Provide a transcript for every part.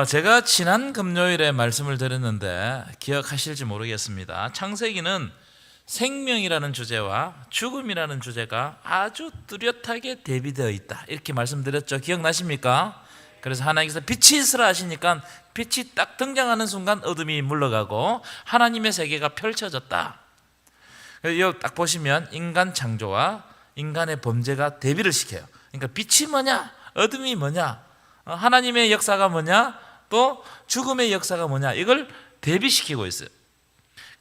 제가 지난 금요일에 말씀을 드렸는데 기억하실지 모르겠습니다. 창세기는 생명이라는 주제와 죽음이라는 주제가 아주 뚜렷하게 대비되어 있다, 이렇게 말씀드렸죠. 기억나십니까? 그래서 하나님께서 빛이 있으라 하시니까 빛이 딱 등장하는 순간 어둠이 물러가고 하나님의 세계가 펼쳐졌다. 여기 딱 보시면 인간 창조와 인간의 범죄가 대비를 시켜요. 그러니까 빛이 뭐냐, 어둠이 뭐냐, 하나님의 역사가 뭐냐, 또 죽음의 역사가 뭐냐, 이걸 대비시키고 있어요.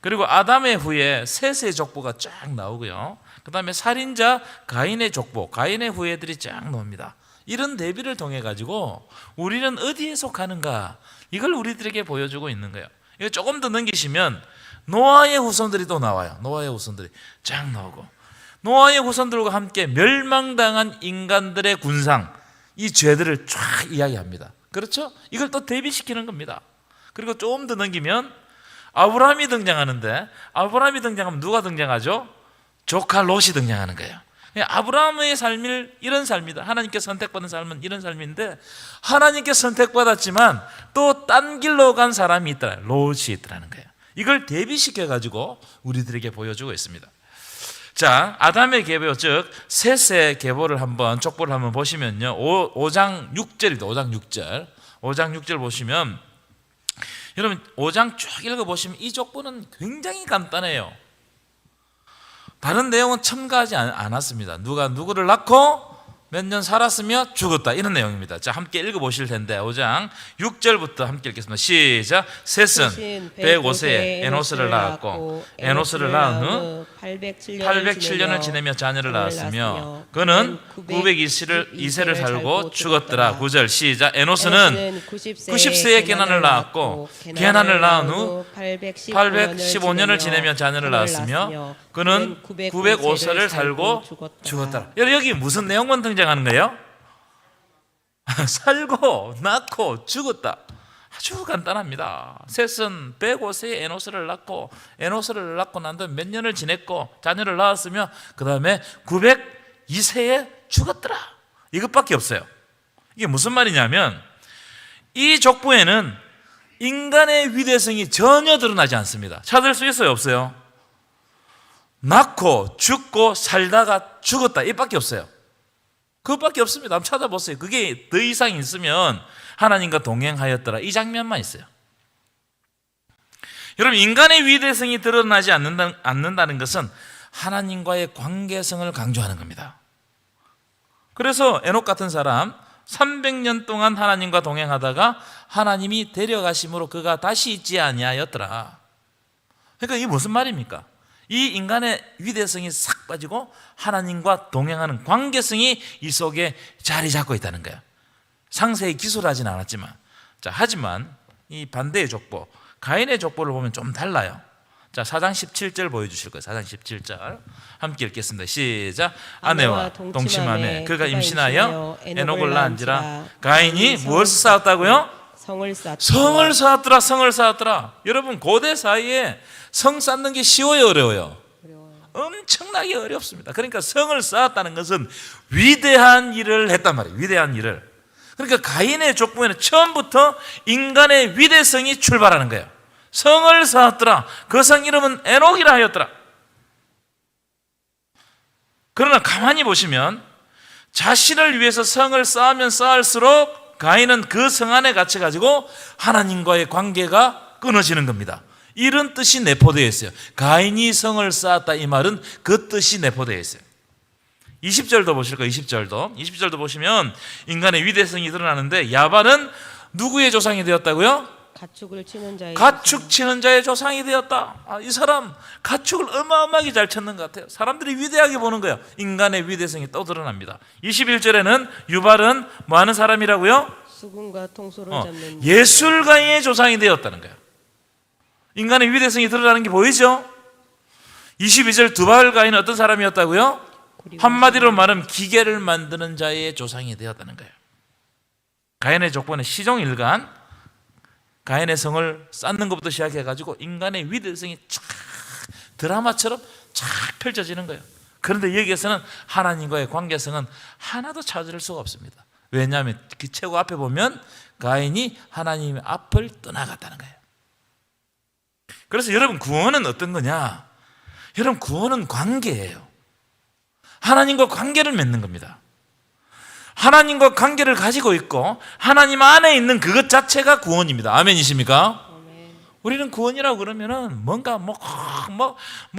그리고 아담의 후에 셋의 족보가 쫙 나오고요. 그 다음에 살인자 가인의 족보, 가인의 후예들이 쫙 나옵니다. 이런 대비를 통해 가지고 우리는 어디에 속하는가, 이걸 우리들에게 보여주고 있는 거예요. 이거 조금 더 넘기시면 노아의 후손들이 또 나와요. 노아의 후손들이 쫙 나오고, 노아의 후손들과 함께 멸망당한 인간들의 군상, 이 죄들을 쫙 이야기합니다. 그렇죠? 이걸 또 대비시키는 겁니다. 그리고 조금 더 넘기면 아브라함이 등장하는데, 아브라함이 등장하면 누가 등장하죠? 조카 롯이 등장하는 거예요. 아브라함의 삶이 이런 삶이다. 하나님께 선택받은 삶은 이런 삶인데, 하나님께 선택받았지만 또 딴 길로 간 사람이 있더라, 롯이 있더라는 거예요. 이걸 대비시켜 가지고 우리들에게 보여주고 있습니다. 자, 아담의 계보, 즉 셋의 계보를 한번, 족보를 한번 보시면요, 5장 6절입니다. 5장 6절. 5장 6절 보시면, 여러분 5장 쭉 읽어보시면 이 족보는 굉장히 간단해요. 다른 내용은 첨가하지 않았습니다. 누가 누구를 낳고 몇 년 살았으며 죽었다, 이런 내용입니다. 자, 함께 읽어보실 텐데 5장 6절부터 함께 읽겠습니다. 시작. 셋은 105세에 에노스를 낳았고, 에노스를 낳은 후 807년을 지내며 자녀를 낳았으며, 그는 902세를 살고 죽었더라. 9절 시작. 에노스는 90세에 게난을 낳았고, 게난을 낳은 후 815년을 지내며 자녀를 낳았으며, 그는 905세를 살고 죽었더라. 여기 무슨 내용만 등장하는 거예요? 살고 낳고 죽었다. 아주 간단합니다. 셋은 105세에 에노스를 낳고, 에노스를 낳고 난 다음에 몇 년을 지냈고 자녀를 낳았으며, 그 다음에 902세에 죽었더라. 이것밖에 없어요. 이게 무슨 말이냐면, 이 족보에는 인간의 위대성이 전혀 드러나지 않습니다. 찾을 수 있어요, 없어요? 낳고 죽고 살다가 죽었다, 이밖에 없어요. 그것밖에 없습니다. 한번 찾아보세요. 그게 더 이상 있으면 하나님과 동행하였더라, 이 장면만 있어요. 여러분, 인간의 위대성이 드러나지 않는다는 것은 하나님과의 관계성을 강조하는 겁니다. 그래서 에녹 같은 사람 300년 동안 하나님과 동행하다가 하나님이 데려가심으로 그가 다시 있지 아니하였더라. 그러니까 이게 무슨 말입니까? 이 인간의 위대성이 싹 빠지고 하나님과 동행하는 관계성이 이 속에 자리 잡고 있다는 거예요. 상세히 기술하지는 않았지만. 자, 하지만 이 반대의 족보, 가인의 족보를 보면 좀 달라요. 자, 4장 17절 보여주실 거예요. 4장 17절 함께 읽겠습니다. 시작. 아내와 동침하며 그가 임신하여 에녹을 낳은지라. 가인이 무엇을 쌓았다고요? 성을 쌓았더라. 성을 쌓았더라. 여러분, 고대 사이에 성 쌓는 게 쉬워요, 어려워요? 엄청나게 어렵습니다. 그러니까 성을 쌓았다는 것은 위대한 일을 했단 말이에요. 위대한 일을. 그러니까 가인의 족보에는 처음부터 인간의 위대성이 출발하는 거예요. 성을 쌓았더라. 그 성 이름은 에녹이라 하였더라. 그러나 가만히 보시면 자신을 위해서 성을 쌓으면 쌓을수록 가인은 그 성 안에 갇혀가지고 하나님과의 관계가 끊어지는 겁니다. 이런 뜻이 내포되어 있어요. 가인이 성을 쌓았다, 이 말은 그 뜻이 내포되어 있어요. 20절도 보실 거예요. 20절도 보시면 인간의 위대성이 드러나는데, 야발은 누구의 조상이 되었다고요? 가축 치는 자의 조상이 되었다. 이 사람 가축을 어마어마하게 잘 쳤는 것 같아요. 사람들이 위대하게 보는 거예요. 인간의 위대성이 또 드러납니다. 21절에는 유발은 뭐 하는 사람이라고요? 수금과 통소를 잡는 예술가의 조상이 되었다는 거예요. 인간의 위대성이 드러나는 게 보이죠? 22절 두발 가인은 어떤 사람이었다고요? 한마디로 말하면 기계를 만드는 자의 조상이 되었다는 거예요. 가인의 족보는 시종일관 가인의 성을 쌓는 것부터 시작해가지고 인간의 위대성이 쫙 드라마처럼 쫙 펼쳐지는 거예요. 그런데 여기에서는 하나님과의 관계성은 하나도 찾을 수가 없습니다. 왜냐하면 그 최고 앞에 보면 가인이 하나님의 앞을 떠나갔다는 거예요. 그래서 여러분, 구원은 어떤 거냐? 여러분, 구원은 관계예요. 하나님과 관계를 맺는 겁니다. 하나님과 관계를 가지고 있고 하나님 안에 있는 그것 자체가 구원입니다. 아멘이십니까? 우리는 구원이라고 그러면은 뭔가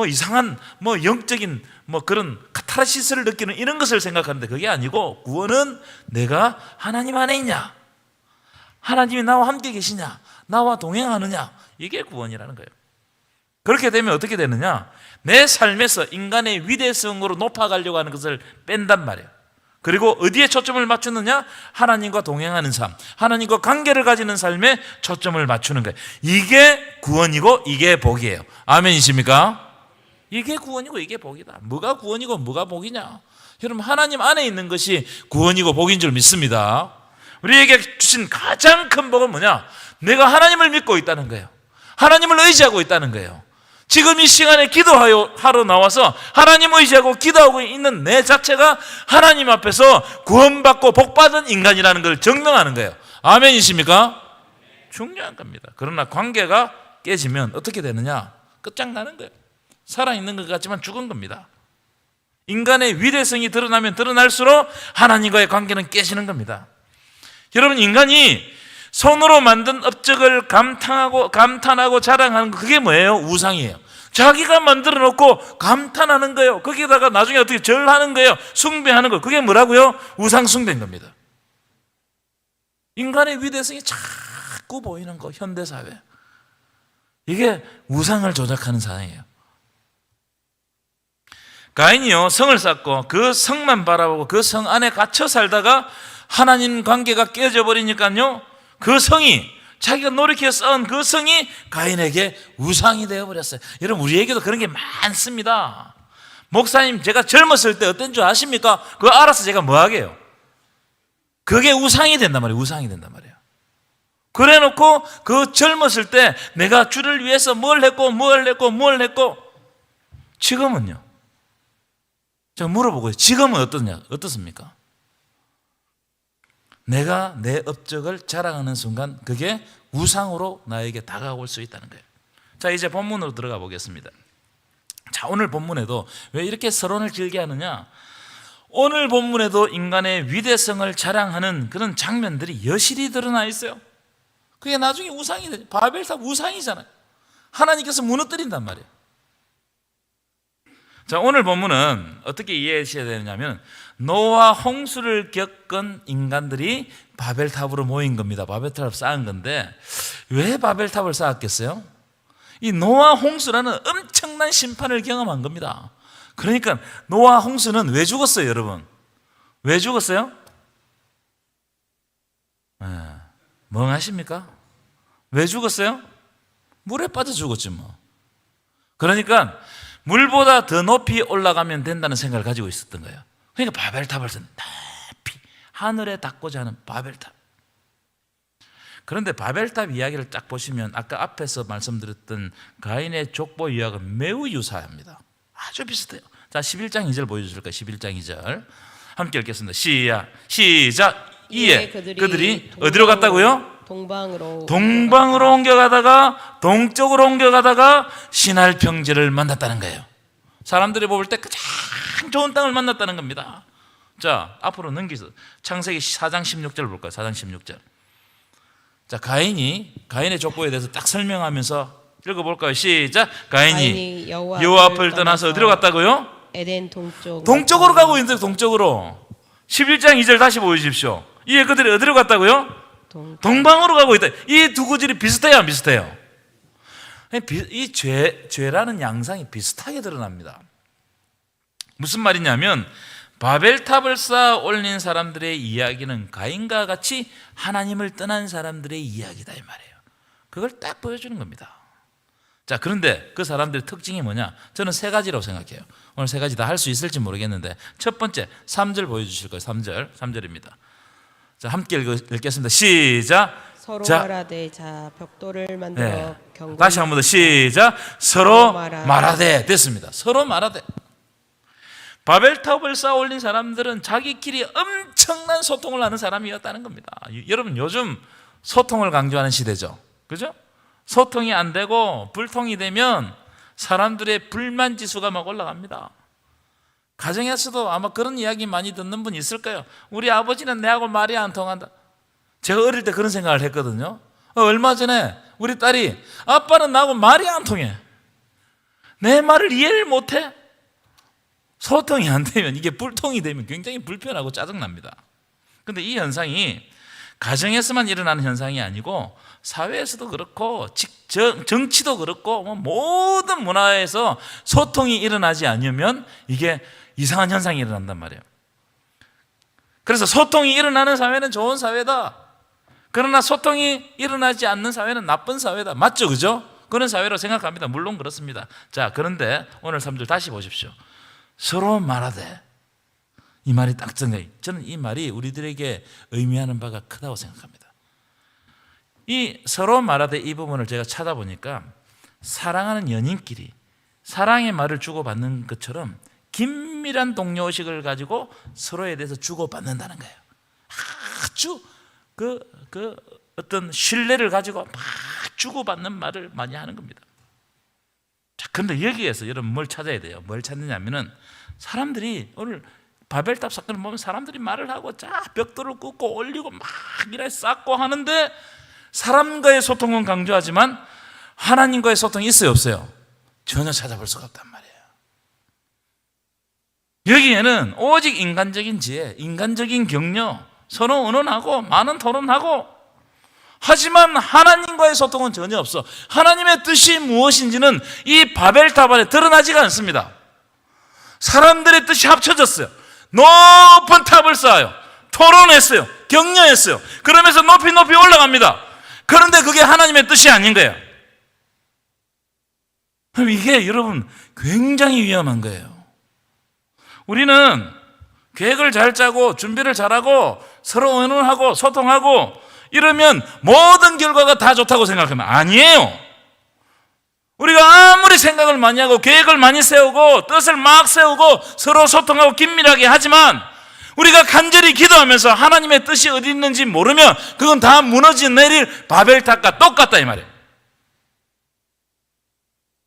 이상한 영적인 그런 카타르시스를 느끼는 이런 것을 생각하는데, 그게 아니고, 구원은 내가 하나님 안에 있냐, 하나님이 나와 함께 계시냐, 나와 동행하느냐, 이게 구원이라는 거예요. 그렇게 되면 어떻게 되느냐? 내 삶에서 인간의 위대성으로 높아가려고 하는 것을 뺀단 말이에요. 그리고 어디에 초점을 맞추느냐? 하나님과 동행하는 삶, 하나님과 관계를 가지는 삶에 초점을 맞추는 거예요. 이게 구원이고 이게 복이에요. 아멘이십니까? 이게 구원이고 이게 복이다. 뭐가 구원이고 뭐가 복이냐? 여러분, 하나님 안에 있는 것이 구원이고 복인 줄 믿습니다. 우리에게 주신 가장 큰 복은 뭐냐? 내가 하나님을 믿고 있다는 거예요. 하나님을 의지하고 있다는 거예요. 지금 이 시간에 기도하러 나와서 하나님 의지하고 기도하고 있는 내 자체가 하나님 앞에서 구원받고 복받은 인간이라는 걸 증명하는 거예요. 아멘이십니까? 중요한 겁니다. 그러나 관계가 깨지면 어떻게 되느냐? 끝장나는 거예요. 살아있는 것 같지만 죽은 겁니다. 인간의 위대성이 드러나면 드러날수록 하나님과의 관계는 깨지는 겁니다. 여러분, 인간이 손으로 만든 업적을 감탄하고 자랑하는 거, 그게 뭐예요? 우상이에요. 자기가 만들어 놓고 감탄하는 거예요. 거기다가 나중에 어떻게 절하는 거예요. 숭배하는 거. 그게 뭐라고요? 우상 숭배인 겁니다. 인간의 위대성이 자꾸 보이는 거, 현대사회. 이게 우상을 조작하는 사상이에요. 가인이요, 성을 쌓고 그 성만 바라보고 그 성 안에 갇혀 살다가 하나님 관계가 깨져 버리니까요, 그 성이, 자기가 노력해서 쌓은 그 성이 가인에게 우상이 되어버렸어요. 여러분, 우리에게도 그런 게 많습니다. 목사님, 제가 젊었을 때 어떤 줄 아십니까? 그거 알아서 제가 뭐 하게요? 그게 우상이 된단 말이에요. 우상이 된단 말이에요. 그래 놓고 그 젊었을 때 내가 주를 위해서 뭘 했고 지금은요? 제가 물어보고요. 지금은 어떻습니까? 내가 내 업적을 자랑하는 순간 그게 우상으로 나에게 다가올 수 있다는 거예요. 자, 이제 본문으로 들어가 보겠습니다. 자, 오늘 본문에도 왜 이렇게 서론을 길게 하느냐? 오늘 본문에도 인간의 위대성을 자랑하는 그런 장면들이 여실히 드러나 있어요. 그게 나중에 우상이 되죠. 바벨탑 우상이잖아요. 하나님께서 무너뜨린단 말이에요. 자, 오늘 본문은 어떻게 이해하셔야 되느냐면, 노아 홍수를 겪은 인간들이 바벨탑으로 모인 겁니다. 바벨탑을 쌓은 건데, 왜 바벨탑을 쌓았겠어요? 이 노아 홍수라는 엄청난 심판을 경험한 겁니다. 그러니까 노아 홍수는 왜 죽었어요, 여러분? 왜 죽었어요? 멍하십니까? 왜 죽었어요? 물에 빠져 죽었지 뭐. 그러니까 물보다 더 높이 올라가면 된다는 생각을 가지고 있었던 거예요. 그러니까 바벨탑을 쓴, 높이 하늘에 닿고자 하는 바벨탑. 그런데 바벨탑 이야기를 딱 보시면 아까 앞에서 말씀드렸던 가인의 족보 이야기가 매우 유사합니다. 아주 비슷해요. 자, 11장 2절 보여주실까요? 11장 2절 함께 읽겠습니다. 시작. 이에 그들이 어디로 갔다고요? 동방으로 옮겨가다가 동쪽으로 옮겨가다가 시날 평지를 만났다는 거예요. 사람들이 볼 때 가장 좋은 땅을 만났다는 겁니다. 자, 앞으로 넘기서 창세기 4장 16절 볼까요? 4장 16절. 자, 가인의 족보에 대해서 딱 설명하면서 읽어볼까요? 시작. 가인이 여호와 앞을 떠나서 어디로 갔다고요? 에덴 동쪽으로 가고 있는데, 동쪽으로. 11장 2절 다시 보여주십시오. 이에 그들이 어디로 갔다고요? 동방으로 가고 있다. 이 두 구절이 비슷해요, 안 비슷해요? 이 죄라는 양상이 비슷하게 드러납니다. 무슨 말이냐면, 바벨탑을 쌓아 올린 사람들의 이야기는 가인과 같이 하나님을 떠난 사람들의 이야기다, 이 말이에요. 그걸 딱 보여주는 겁니다. 자, 그런데 그 사람들의 특징이 뭐냐? 저는 세 가지라고 생각해요. 오늘 세 가지 다 할 수 있을지 모르겠는데, 첫 번째 3절 보여주실 거예요. 3절입니다. 자, 함께 읽겠습니다. 시작. 서로 말하되 자 벽돌을 만들어 경건. 다시 한 번 더 시작. 서로 말하되. 됐습니다. 서로 말하되. 바벨탑을 쌓아 올린 사람들은 자기끼리 엄청난 소통을 하는 사람이었다는 겁니다. 여러분, 요즘 소통을 강조하는 시대죠. 그죠? 소통이 안 되고 불통이 되면 사람들의 불만 지수가 막 올라갑니다. 가정에서도 아마 그런 이야기 많이 듣는 분이 있을 거예요. 우리 아버지는 내하고 말이 안 통한다. 제가 어릴 때 그런 생각을 했거든요. 얼마 전에 우리 딸이 아빠는 나하고 말이 안 통해. 내 말을 이해를 못해. 소통이 안 되면, 이게 불통이 되면 굉장히 불편하고 짜증납니다. 그런데 이 현상이 가정에서만 일어나는 현상이 아니고 사회에서도 그렇고 정치도 그렇고 모든 문화에서 소통이 일어나지 않으면 이게 이상한 현상이 일어난단 말이에요. 그래서 소통이 일어나는 사회는 좋은 사회다. 그러나 소통이 일어나지 않는 사회는 나쁜 사회다. 맞죠? 그죠? 그런 사회로 생각합니다. 물론 그렇습니다. 자, 그런데 오늘 3절 다시 보십시오. 서로 말하되, 이 말이 딱 정해. 저는 이 말이 우리들에게 의미하는 바가 크다고 생각합니다. 이 서로 말하되 이 부분을 제가 찾아보니까 사랑하는 연인끼리 사랑의 말을 주고받는 것처럼 긴밀한 동료의식을 가지고 서로에 대해서 주고받는다는 거예요. 아주 어떤 신뢰를 가지고 막 주고받는 말을 많이 하는 겁니다. 자, 그런데 여기에서 여러분 뭘 찾아야 돼요? 뭘 찾느냐면은 사람들이 오늘 바벨탑 사건을 보면 사람들이 말을 하고 벽돌을 굽고 올리고 막 이래 쌓고 하는데 사람과의 소통은 강조하지만 하나님과의 소통이 있어요, 없어요? 전혀 찾아볼 수가 없단 말이에요. 여기에는 오직 인간적인 지혜, 인간적인 격려, 서로 의논하고 많은 토론하고, 하지만 하나님과의 소통은 전혀 없어. 하나님의 뜻이 무엇인지는 이 바벨탑 안에 드러나지가 않습니다. 사람들의 뜻이 합쳐졌어요. 높은 탑을 쌓아요. 토론했어요. 격려했어요. 그러면서 높이 올라갑니다. 그런데 그게 하나님의 뜻이 아닌 거예요. 그럼 이게 여러분 굉장히 위험한 거예요. 우리는 계획을 잘 짜고 준비를 잘하고 서로 의논하고 소통하고 이러면 모든 결과가 다 좋다고 생각하면 아니에요. 우리가 아무리 생각을 많이 하고 계획을 많이 세우고 뜻을 막 세우고 서로 소통하고 긴밀하게 하지만 우리가 간절히 기도하면서 하나님의 뜻이 어디 있는지 모르면 그건 다 무너져 내릴 바벨탑과 똑같다 이 말이에요.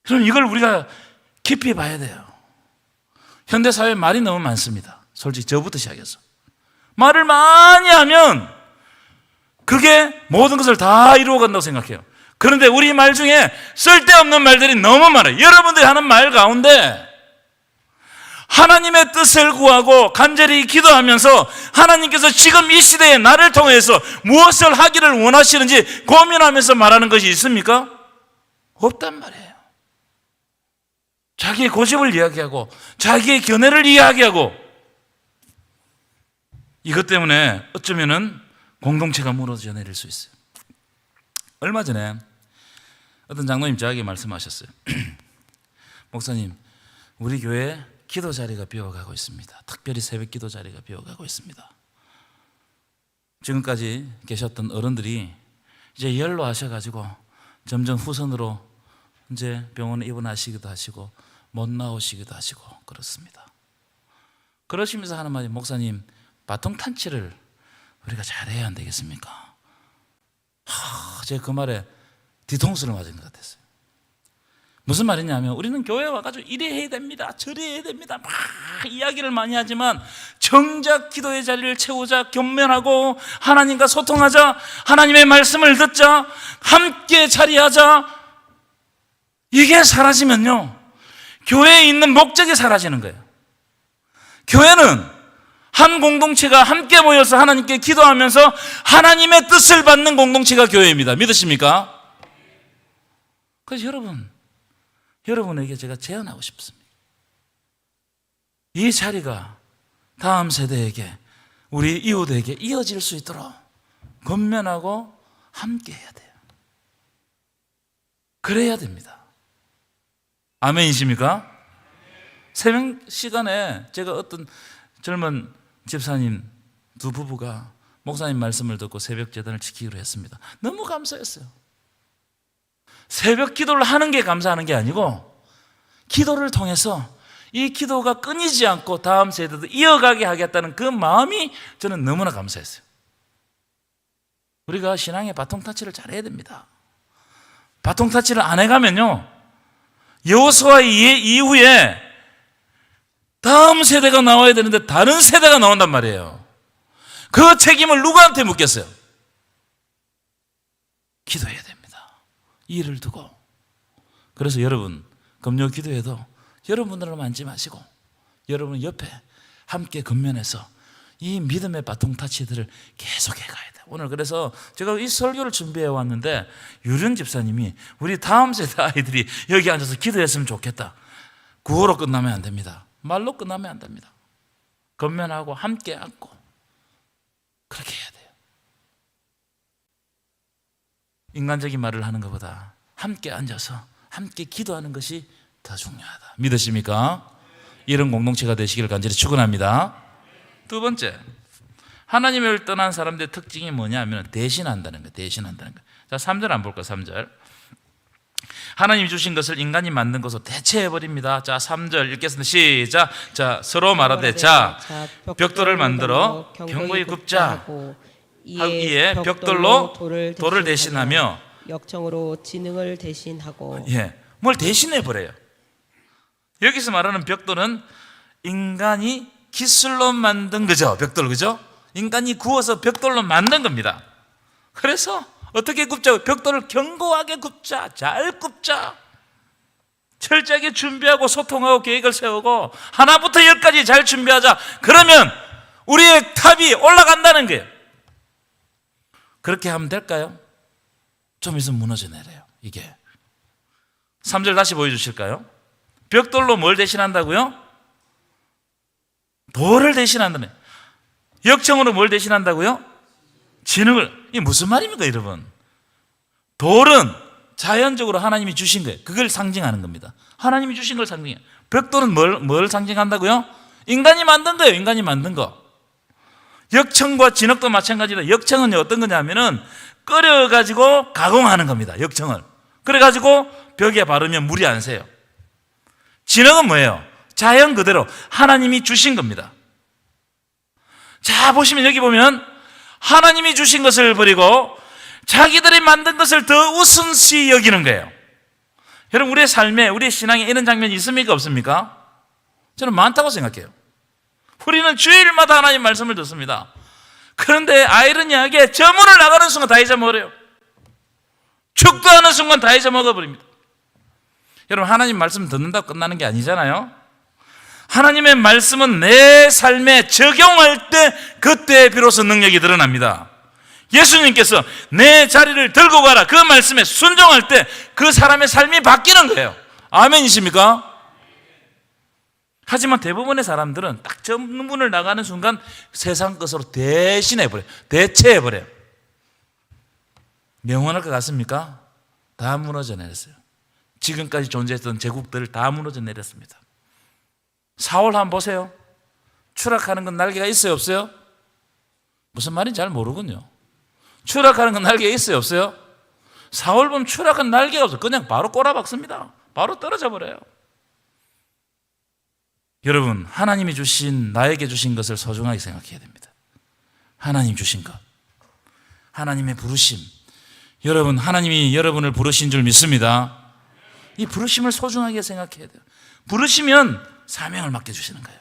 그럼 이걸 우리가 깊이 봐야 돼요. 현대사회에 말이 너무 많습니다. 솔직히 저부터 시작해서 말을 많이 하면 그게 모든 것을 다 이루어간다고 생각해요. 그런데 우리 말 중에 쓸데없는 말들이 너무 많아요. 여러분들이 하는 말 가운데 하나님의 뜻을 구하고 간절히 기도하면서 하나님께서 지금 이 시대에 나를 통해서 무엇을 하기를 원하시는지 고민하면서 말하는 것이 있습니까? 없단 말이에요. 자기의 고집을 이야기하고 자기의 견해를 이야기하고 이것 때문에 어쩌면은 공동체가 무너져 내릴 수 있어요. 얼마 전에 어떤 장로님 저에게 말씀하셨어요. 목사님, 우리 교회 기도 자리가 비어가고 있습니다. 특별히 새벽 기도 자리가 비어가고 있습니다. 지금까지 계셨던 어른들이 이제 연로하셔가지고 점점 후선으로 이제 병원에 입원하시기도 하시고 못 나오시기도 하시고 그렇습니다. 그러시면서 하는 말이 목사님, 바통 탄치를 우리가 잘해야 안 되겠습니까? 제가 그 말에 뒤통수를 맞은 것 같았어요. 무슨 말이냐면 우리는 교회에 와가지고 이래 해야 됩니다, 저래 해야 됩니다 막 이야기를 많이 하지만 정작 기도의 자리를 채우자, 겸면하고 하나님과 소통하자, 하나님의 말씀을 듣자, 함께 자리하자, 이게 사라지면요 교회에 있는 목적이 사라지는 거예요. 교회는 한 공동체가 함께 모여서 하나님께 기도하면서 하나님의 뜻을 받는 공동체가 교회입니다. 믿으십니까? 그래서 여러분에게 제가 제안하고 싶습니다. 이 자리가 다음 세대에게, 우리 이웃에게 이어질 수 있도록 권면하고 함께 해야 돼요. 그래야 됩니다. 아멘이십니까? 새벽 시간에 제가 어떤 젊은 집사님 두 부부가 목사님 말씀을 듣고 새벽 제단을 지키기로 했습니다. 너무 감사했어요. 새벽 기도를 하는 게 감사하는 게 아니고 기도를 통해서 이 기도가 끊이지 않고 다음 세대도 이어가게 하겠다는 그 마음이 저는 너무나 감사했어요. 우리가 신앙의 바통 타치를 잘해야 됩니다. 바통 타치를 안 해가면요, 여호수아 이후에 다음 세대가 나와야 되는데 다른 세대가 나온단 말이에요. 그 책임을 누구한테 묻겠어요? 기도해야 됩니다. 일을 두고. 그래서 여러분, 금요 기도에도 여러분들을 앉지 마시고 여러분 옆에 함께 근면해서 이 믿음의 바통 타치들을 계속해 가야 돼요. 오늘 그래서 제가 이 설교를 준비해 왔는데 유련 집사님이 우리 다음 세대 아이들이 여기 앉아서 기도했으면 좋겠다. 구호로 끝나면 안 됩니다. 말로 끝나면 안 됩니다. 근면하고 함께 앉고 그렇게 해야 돼요. 인간적인 말을 하는 것보다 함께 앉아서 함께 기도하는 것이 더 중요하다. 믿으십니까? 이런 공동체가 되시기를 간절히 축원합니다. 두 번째, 하나님을 떠난 사람들의 특징이 뭐냐 하면 대신한다는 거예요. 대신한다는 거예요. 자, 3절 안 볼까요? 3절. 하나님이 주신 것을 인간이 만든 것으로 대체해버립니다. 자, 3절 읽겠습니다. 시작. 자, 서로 말하되 자, 벽돌을 만들어 견고히 굽자 하고 이에 벽돌로 돌을 대신하며 역청으로 지능을 대신하고. 뭘 대신해버려요. 여기서 말하는 벽돌은 인간이 기술로 만든 거죠. 벽돌, 그죠? 인간이 구워서 벽돌로 만든 겁니다. 그래서 어떻게 굽자고? 벽돌을 견고하게 굽자, 잘 굽자, 철저하게 준비하고 소통하고 계획을 세우고 하나부터 열까지 잘 준비하자. 그러면 우리의 탑이 올라간다는 거예요. 그렇게 하면 될까요? 좀 있으면 무너져 내려요. 이게 3절 다시 보여주실까요? 벽돌로 뭘 대신한다고요? 돌을 대신한다네. 역청으로 뭘 대신한다고요? 지능을. 이게 무슨 말입니까, 여러분? 돌은 자연적으로 하나님이 주신 거예요. 그걸 상징하는 겁니다. 하나님이 주신 걸 상징해요. 벽돌은 뭘 상징한다고요? 인간이 만든 거예요. 인간이 만든 거. 역청과 진흙도 마찬가지다. 역청은 어떤 거냐면은 끓여가지고 가공하는 겁니다. 역청을. 그래가지고 벽에 바르면 물이 안 새요. 진흙은 뭐예요? 자연 그대로 하나님이 주신 겁니다. 자, 보시면 여기 보면 하나님이 주신 것을 버리고 자기들이 만든 것을 더 우선시 여기는 거예요. 여러분, 우리의 삶에, 우리의 신앙에 이런 장면이 있습니까? 없습니까? 저는 많다고 생각해요. 우리는 주일마다 하나님 말씀을 듣습니다. 그런데 아이러니하게 저문을 나가는 순간 다 잊어먹어요. 축도하는 순간 다 잊어먹어버립니다. 여러분, 하나님 말씀 듣는다고 끝나는 게 아니잖아요. 하나님의 말씀은 내 삶에 적용할 때 그때 비로소 능력이 드러납니다. 예수님께서 내 자리를 들고 가라 그 말씀에 순종할 때 그 사람의 삶이 바뀌는 거예요. 아멘이십니까? 하지만 대부분의 사람들은 딱 전문을 나가는 순간 세상 것으로 대신해버려요. 대체해버려요. 영원할 것 같습니까? 다 무너져 내렸어요. 지금까지 존재했던 제국들 다 무너져 내렸습니다. 사울 한번 보세요. 추락하는 건 날개가 있어요, 없어요? 무슨 말인지 잘 모르군요. 추락하는 건 날개가 있어요, 없어요? 사울 보면 추락한 날개가 없어요. 그냥 바로 꼬라박습니다. 바로 떨어져 버려요. 여러분, 하나님이 주신, 나에게 주신 것을 소중하게 생각해야 됩니다. 하나님 주신 것, 하나님의 부르심. 여러분, 하나님이 여러분을 부르신 줄 믿습니다. 이 부르심을 소중하게 생각해야 돼요. 부르시면 사명을 맡겨주시는 거예요.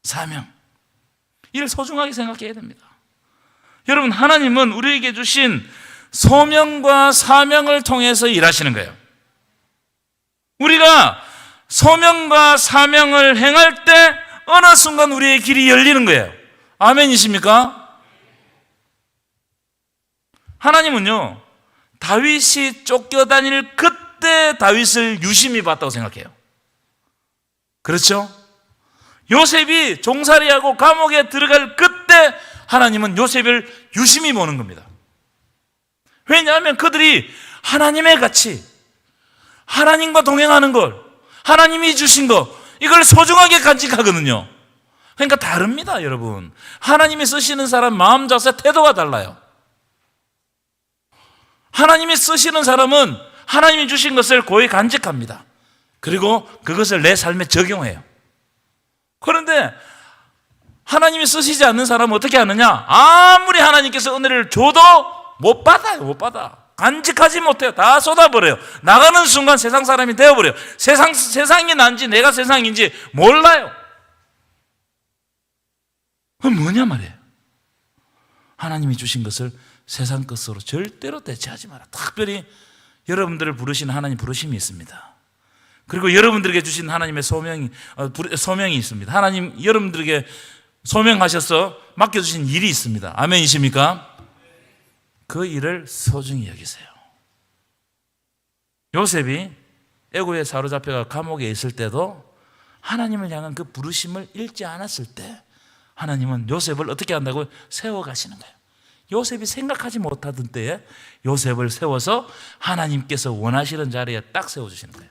사명. 이를 소중하게 생각해야 됩니다. 여러분, 하나님은 우리에게 주신 소명과 사명을 통해서 일하시는 거예요. 우리가 소명과 사명을 행할 때 어느 순간 우리의 길이 열리는 거예요. 아멘이십니까? 하나님은요, 다윗이 쫓겨다닐 그때 다윗을 유심히 봤다고 생각해요. 그렇죠? 요셉이 종살이하고 감옥에 들어갈 그때 하나님은 요셉을 유심히 보는 겁니다. 왜냐하면 그들이 하나님의 가치, 하나님과 동행하는 걸, 하나님이 주신 것, 이걸 소중하게 간직하거든요. 그러니까 다릅니다, 여러분. 하나님이 쓰시는 사람 마음 자세, 태도가 달라요. 하나님이 쓰시는 사람은 하나님이 주신 것을 고이 간직합니다. 그리고 그것을 내 삶에 적용해요. 그런데 하나님이 쓰시지 않는 사람은 어떻게 하느냐? 아무리 하나님께서 은혜를 줘도 못 받아요. 못 받아. 간직하지 못해요. 다 쏟아버려요. 나가는 순간 세상 사람이 되어버려요. 세상이 난지 내가 세상인지 몰라요. 그건 뭐냐 말이에요. 하나님이 주신 것을 세상 것으로 절대로 대체하지 마라. 특별히 여러분들을 부르신 하나님 부르심이 있습니다. 그리고 여러분들에게 주신 하나님의 소명이 있습니다. 하나님 여러분들에게 소명하셔서 맡겨주신 일이 있습니다. 아멘이십니까? 그 일을 소중히 여기세요. 요셉이 애고에 사로잡혀가 감옥에 있을 때도 하나님을 향한 그 부르심을 잃지 않았을 때 하나님은 요셉을 어떻게 한다고 세워가시는 거예요. 요셉이 생각하지 못하던 때에 요셉을 세워서 하나님께서 원하시는 자리에 딱 세워주시는 거예요.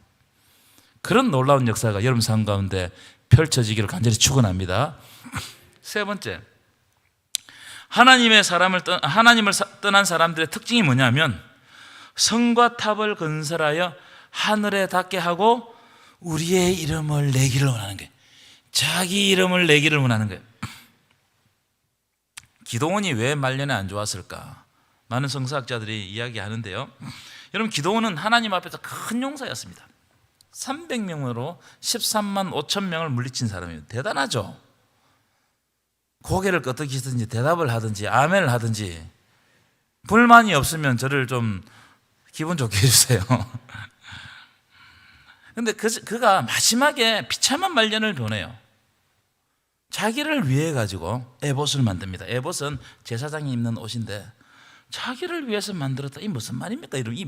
그런 놀라운 역사가 여러분 삶 가운데 펼쳐지기를 간절히 축원합니다. 세 번째, 하나님을 떠난 사람들의 특징이 뭐냐면 성과 탑을 건설하여 하늘에 닿게 하고 우리의 이름을 내기를 원하는 거예요. 자기 이름을 내기를 원하는 거예요. 기도원이 왜 말년에 안 좋았을까? 많은 성서학자들이 이야기하는데요. 여러분, 기도원은 하나님 앞에서 큰 용사였습니다. 300명으로 13만 5천 명을 물리친 사람이에요. 대단하죠? 고개를 끄덕이든지 대답을 하든지 아멘을 하든지, 불만이 없으면 저를 좀 기분 좋게 해주세요. 근데 그가 마지막에 비참한 말년을 보내요. 자기를 위해 가지고 에봇을 만듭니다. 에봇은 제사장이 입는 옷인데 자기를 위해서 만들었다. 이 무슨 말입니까? 이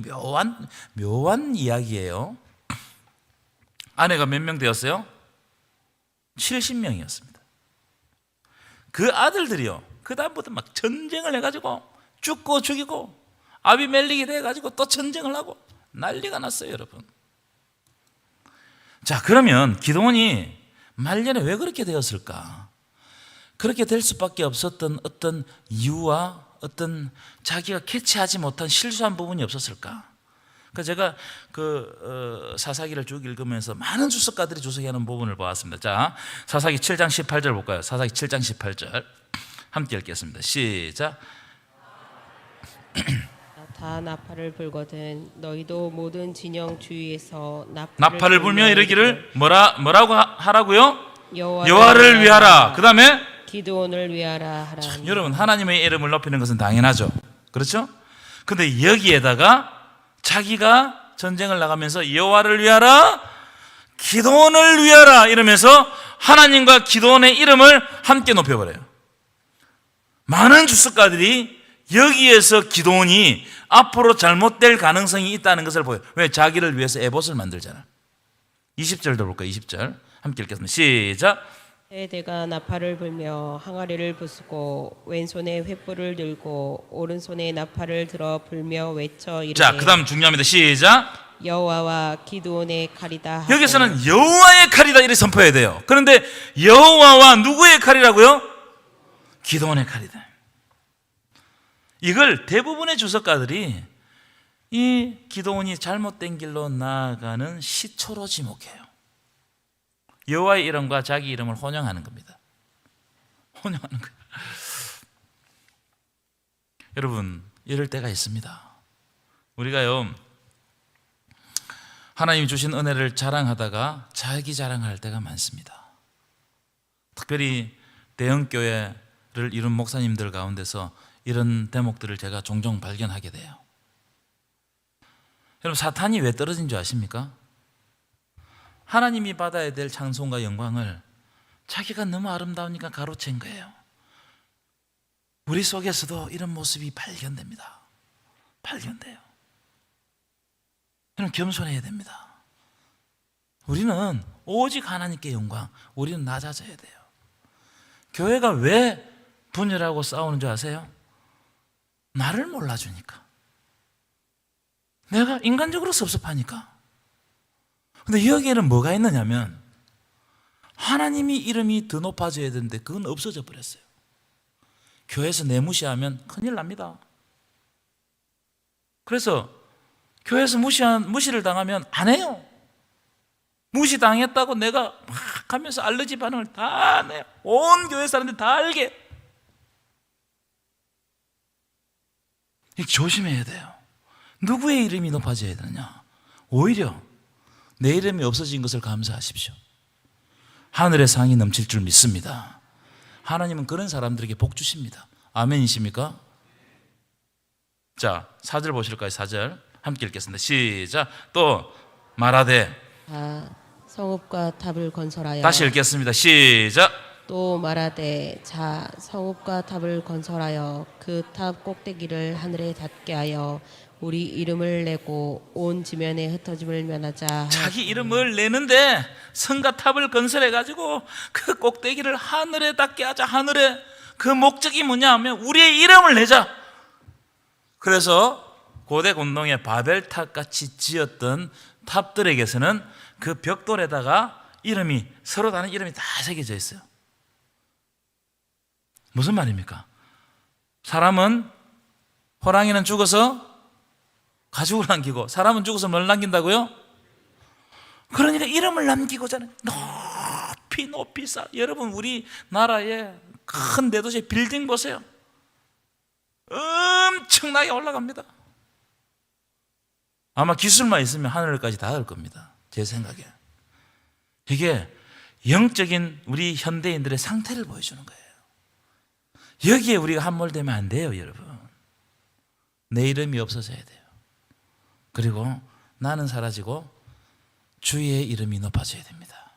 묘한 이야기예요. 아내가 몇 명 되었어요? 70명이었습니다. 그 아들들이요, 그 다음부터 막 전쟁을 해가지고 죽고 죽이고 아비멜렉이 돼가지고 또 전쟁을 하고 난리가 났어요, 여러분. 자, 그러면 기드온이 말년에 왜 그렇게 되었을까? 그렇게 될 수밖에 없었던 어떤 이유와 어떤 자기가 캐치하지 못한 실수한 부분이 없었을까? 그러니까 제가 사사기를 쭉 읽으면서 많은 주석가들이 주석하는 부분을 보았습니다. 자, 사사기 7장 18절 볼까요? 사사기 7장 18절 함께 읽겠습니다. 시작. 다 나팔을 불거든 너희도 모든 진영 주위에서 나팔을 불며 이르기를 뭐라고 하라고요? 여호와를 위하라. 그 다음에 기드온을 위하라 하라. 여러분, 하나님의 이름을 높이는 것은 당연하죠. 그렇죠? 근데 여기에다가 자기가 전쟁을 나가면서 여호와를 위하라, 기드온을 위하라 이러면서 하나님과 기드온의 이름을 함께 높여버려요. 많은 주석가들이 여기에서 기드온이 앞으로 잘못될 가능성이 있다는 것을 보여요. 왜? 자기를 위해서 에봇을 만들잖아. 20절도 볼까요? 20절 함께 읽겠습니다. 시작. 내가 나팔을 불며 항아리를 부수고 왼손에 횃불을 들고 오른손에 나팔을 들어 불며 외쳐 이르되. 자, 그 다음 중요합니다. 시작. 여호와와 기드온의 칼이다 하고. 여기서는 여호와의 칼이다 이렇게 선포해야 돼요. 그런데 여호와와 누구의 칼이라고요? 기드온의 칼이다. 이걸 대부분의 주석가들이 이 기드온이 잘못된 길로 나아가는 시초로 지목해요. 여호와의 이름과 자기 이름을 혼용하는 겁니다. 혼용하는 거예요. 여러분, 이럴 때가 있습니다. 우리가요, 하나님이 주신 은혜를 자랑하다가 자기 자랑할 때가 많습니다. 특별히 대형교회를 이룬 목사님들 가운데서 이런 대목들을 제가 종종 발견하게 돼요. 여러분, 사탄이 왜 떨어진 줄 아십니까? 하나님이 받아야 될 찬송과 영광을 자기가 너무 아름다우니까 가로챈 거예요. 우리 속에서도 이런 모습이 발견됩니다. 발견돼요. 여러분, 겸손해야 됩니다. 우리는 오직 하나님께 영광, 우리는 낮아져야 돼요. 교회가 왜 분열하고 싸우는 줄 아세요? 나를 몰라주니까. 내가 인간적으로 섭섭하니까. 근데 여기에는 뭐가 있느냐면 하나님이 이름이 더 높아져야 되는데 그건 없어져 버렸어요. 교회에서 내 무시하면 큰일 납니다. 그래서 교회에서 무시를 당하면 안 해요. 무시당했다고 내가 막 하면서 알러지 반응을 다 내요. 온 교회 사람들 다 알게. 조심해야 돼요. 누구의 이름이 높아져야 되느냐? 오히려 내 이름이 없어진 것을 감사하십시오. 하늘의 상이 넘칠 줄 믿습니다. 하나님은 그런 사람들에게 복 주십니다. 아멘이십니까? 자, 4절 보실까요? 4절 함께 읽겠습니다. 시작. 또 말하되, 성읍과 탑을 건설하여. 다시 읽겠습니다. 시작. 또 말하되, 자 성읍과 탑을 건설하여 그 탑 꼭대기를 하늘에 닿게 하여 우리 이름을 내고 온 지면에 흩어짐을 면하자. 자기 이름을 내는데 성과 탑을 건설해 가지고 그 꼭대기를 하늘에 닿게 하자. 하늘에 그 목적이 뭐냐 하면 우리의 이름을 내자. 그래서 고대 공동의 바벨탑 같이 지었던 탑들에게서는 그 벽돌에다가 이름이, 서로 다른 이름이 다 새겨져 있어요. 무슨 말입니까? 사람은, 호랑이는 죽어서 가죽을 남기고 사람은 죽어서 뭘 남긴다고요? 그러니까 이름을 남기고자 하는, 높이 높이 쌓. 여러분, 우리나라의 큰 대도시 빌딩 보세요. 엄청나게 올라갑니다. 아마 기술만 있으면 하늘까지 닿을 겁니다. 제 생각에. 이게 영적인 우리 현대인들의 상태를 보여주는 거예요. 여기에 우리가 함몰되면 안 돼요, 여러분. 내 이름이 없어져야 돼요. 그리고 나는 사라지고 주의 이름이 높아져야 됩니다.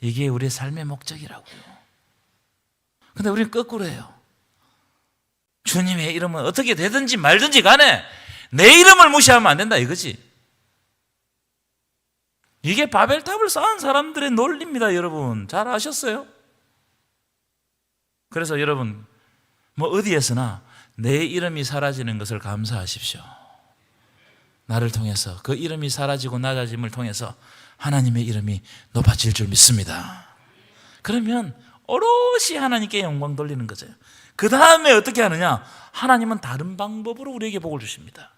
이게 우리의 삶의 목적이라고요. 근데 우리는 거꾸로 해요. 주님의 이름은 어떻게 되든지 말든지 간에 내 이름을 무시하면 안 된다 이거지. 이게 바벨탑을 쌓은 사람들의 논리입니다, 여러분. 잘 아셨어요? 그래서 여러분, 뭐 어디에서나 내 이름이 사라지는 것을 감사하십시오. 나를 통해서, 그 이름이 사라지고 낮아짐을 통해서 하나님의 이름이 높아질 줄 믿습니다. 그러면 오롯이 하나님께 영광 돌리는 거죠. 그 다음에 어떻게 하느냐? 하나님은 다른 방법으로 우리에게 복을 주십니다.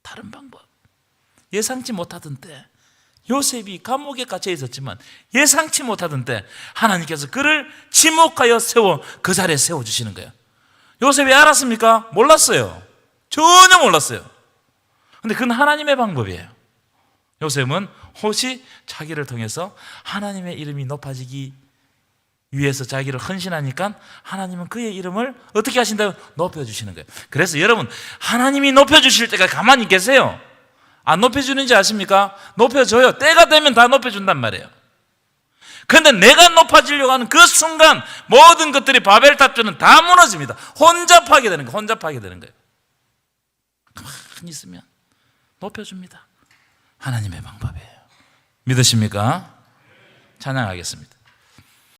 다른 방법. 예상치 못하던 때, 요셉이 감옥에 갇혀 있었지만 예상치 못하던 때 하나님께서 그를 지목하여 세워 그 자리에 세워주시는 거예요. 요셉이 알았습니까? 몰랐어요. 전혀 몰랐어요. 근데 그건 하나님의 방법이에요. 요셉은 혹시 자기를 통해서 하나님의 이름이 높아지기 위해서 자기를 헌신하니까 하나님은 그의 이름을 어떻게 하신다고? 높여주시는 거예요. 그래서 여러분, 하나님이 높여주실 때가 가만히 계세요. 안 높여주는지 아십니까? 높여줘요. 때가 되면 다 높여준단 말이에요. 그런데 내가 높아지려고 하는 그 순간 모든 것들이 바벨탑처럼 다 무너집니다. 혼잡하게 되는 거예요. 혼잡하게 되는 거예요. 가만히 있으면 높여줍니다. 하나님의 방법이에요. 믿으십니까? 찬양하겠습니다.